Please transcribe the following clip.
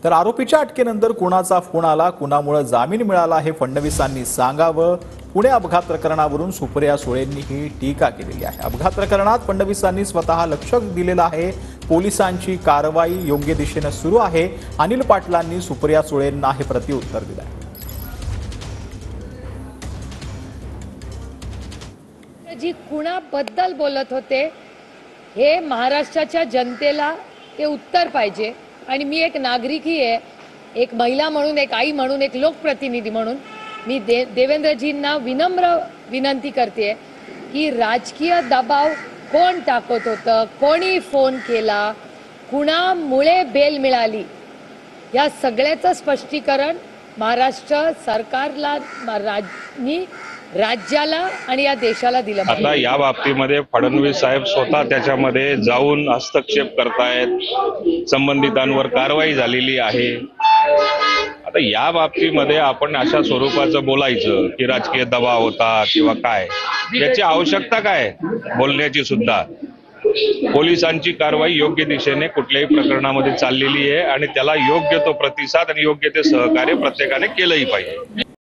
तर आरोपीच्या अटकेनंतर कुणाचा फोन आला, कुणामुळे जामीन मिळाला हे फडणवीसांनी सांगावं। पुणे अपघात प्रकरणावरून सुप्रिया सुळेंनी ही टीका केलेली आहे। अपघात प्रकरणात फडणवीसांनी स्वतः लक्ष दिलेलं आहे। पोलिसांची कारवाई योग्य दिशेने सुरू आहे। अनिल पाटलांनी सुप्रिया सुळेंना हे प्रत्युत्तर दिलं आहे। जी कुणाबद्दल बोलत होते हे महाराष्ट्राच्या जनतेला ते उत्तर पाहिजे। आणि मी एक नागरिकही आहे, एक महिला म्हणून, एक आई म्हणून, एक लोकप्रतिनिधी म्हणून मी देवेंद्रजींना विनम्र विनंती करते की राजकीय दबाव कोण टाकत होतं, कोणी फोन केला, कुणामुळे बेल मिळाली, या सगळ्याचं स्पष्टीकरण महाराष्ट्र सरकारला, राज्याला आणि या देशाला दिलं पाहिजे। आता या बाबतीमध्ये फडणवीस साहेब स्वतः त्याच्यामध्ये जाऊन हस्तक्षेप करतायत, संबंधितांवर कारवाई झालेली आहे। आता या बाबतीमध्ये आपण अशा स्वरूपाचं बोलायचं की राजकीय दबाव होता किंवा काय, याची आवश्यकता काय बोलण्याची सुद्धा। पोलिसांची कारवाई योग्य दिशेने कुठल्याही प्रकरणामध्ये चाललेली आहे आणि त्याला योग्य तो प्रतिसाद आणि योग्य ते सहकार्य प्रत्येकाने केलंही पाहिजे।